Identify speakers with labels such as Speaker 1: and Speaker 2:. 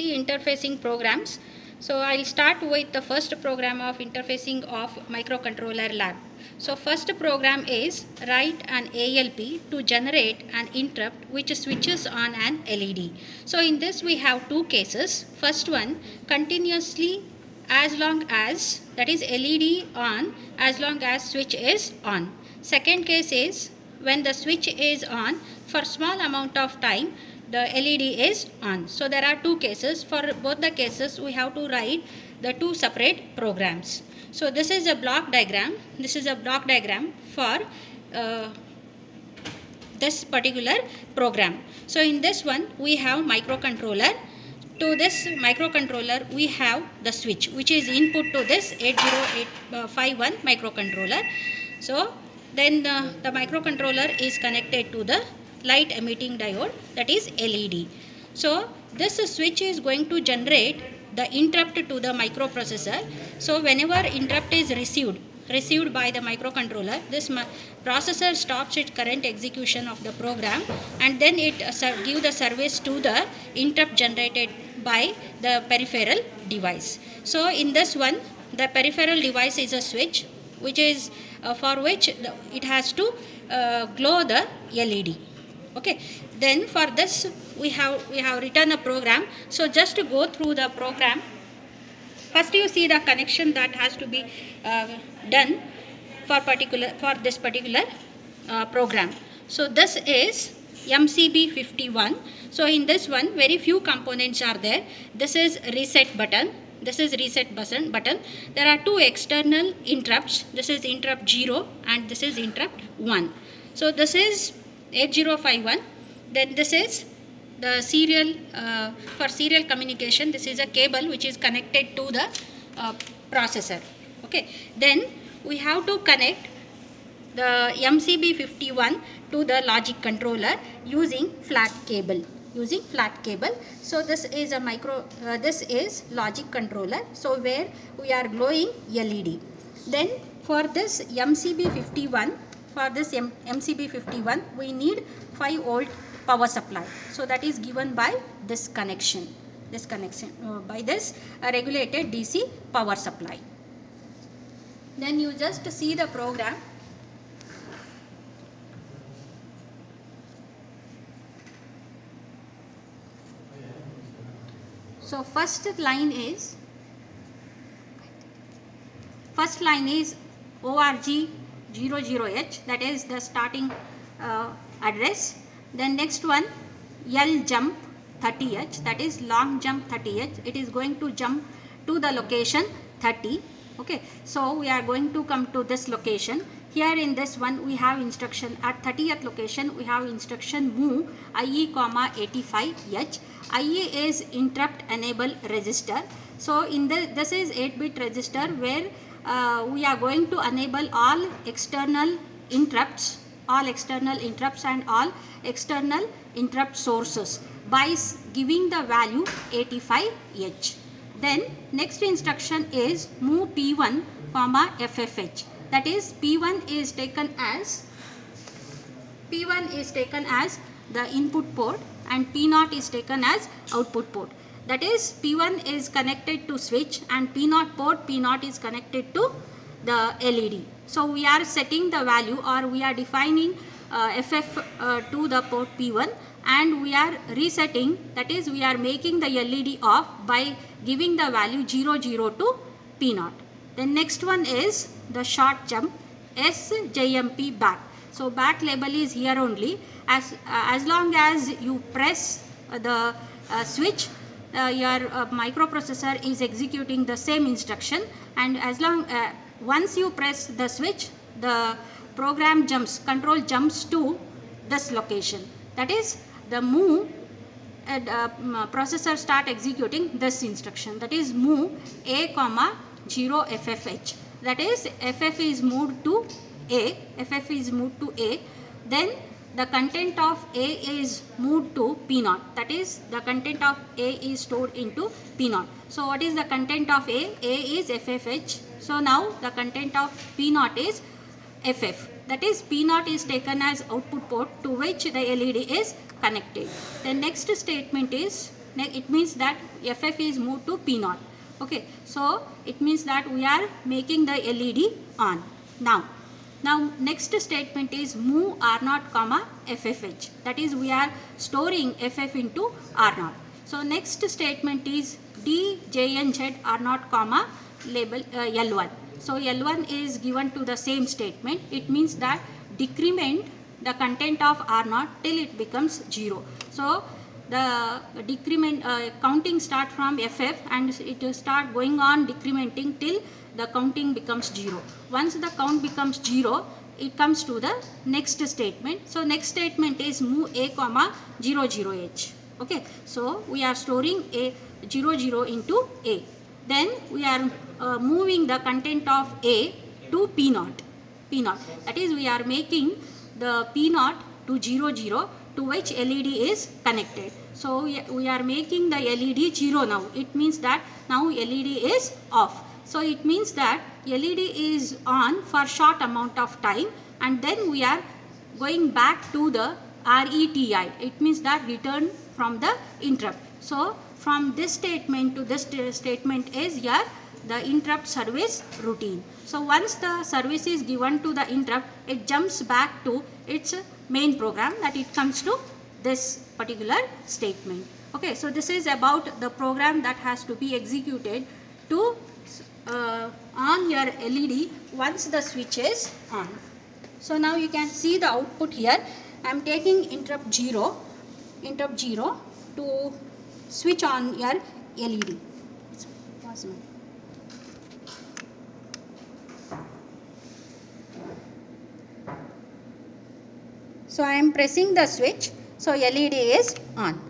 Speaker 1: see interfacing programs. So I'll start with the first program of interfacing of microcontroller lab. So first program is write an ALP to generate an interrupt which switches on an LED. So in this we have two cases. First one, continuously as long as, that is LED on as long as switch is on. Second case is when the switch is on for small amount of time the LED is on. So there are two cases. For both the cases we have to write the two separate programs. So this is a block diagram. This is a block diagram for this particular program. So in this one we have microcontroller. To this microcontroller we have the switch which is input to this 80851 microcontroller. So then the microcontroller is connected to the light emitting diode, that is LED. So this switch is going to generate the interrupt to the microprocessor. So whenever interrupt is received by the microcontroller, this processor stops its current execution of the program and then it gives the service to the interrupt generated by the peripheral device. So in this one the peripheral device is a switch which is for which it has to glow the LED. Okay, then for this we have written a program. So just to go through the program, first you see the connection that has to be done for this particular program. So this is MCB51. So in this one very few components are there. This is reset button. This is reset button. There are two external interrupts. This is interrupt 0 and this is interrupt 1. So this is 8051. Then this is the serial for serial communication. This is a cable which is connected to the processor. Okay. Then we have to connect the MCB51 to the logic controller using flat cable. So this is a this is logic controller. So where we are glowing LED. Then for this MCB51, we need 5 volt power supply. So that is given by this connection. By this regulated DC power supply. Then you just see the program. So first line is ORG00H, that is the starting address. Then next one L jump 30H, that is long jump 30H. It is going to jump to the location 30. Okay, so we are going to come to this location. Here in this one we have instruction at 30th location we have instruction move IE, 85H. IE is interrupt enable register. So in this is 8-bit register where we are going to enable all external interrupts and all external interrupt sources by giving the value 85H. Then next instruction is move P1, FFH. That is P1 is taken as the input port and P0 is taken as output port. That is P1 is connected to switch and P0 port P0 is connected to the LED. So we are setting the value or we are defining FF to the port P1 and we are resetting, that is we are making the LED off by giving the value 00 to P0. Then next one is the short jump SJMP back. So back label is here only. As long as you press the switch, your microprocessor is executing the same instruction, and once you press the switch, the control jumps to this location. That is the move processor start executing this instruction, that is move A, 0 FFH. That is FF is moved to A. Then the content of A is moved to P0. That is the content of A is stored into P0. So what is the content of A? A is FFH. So now the content of P0 is FF. That is P0 is taken as output port to which the LED is connected. The next statement is it means that FF is moved to P0. Okay, so it means that we are making the LED on. Now next statement is move R0 comma FFH. That is, we are storing FF into R0. So next statement is DJNZ R0 comma label L1. So L1 is given to the same statement. It means that decrement the content of R0 till it becomes 0. So the decrement counting start from FF and it will start going on decrementing till the counting becomes 0. Once the count becomes 0, it comes to the next statement. So next statement is move A comma 00H. Okay, so we are storing a 00 into A. Then we are moving the content of A to P0. That is, we are making the P0 to 00 to which LED is connected. So we are making the LED 0 now. It means that now LED is off. So it means that LED is on for short amount of time, and then we are going back to the RETI. It means that return from the interrupt. So from this statement to this statement is here the interrupt service routine. So once the service is given to the interrupt, it jumps back to its main program, that it comes to this particular statement. Okay, so this is about the program that has to be executed to on your LED once the switch is on. So now you can see the output here. I am taking interrupt 0 to switch on your LED. So I am pressing the switch, so LED is on.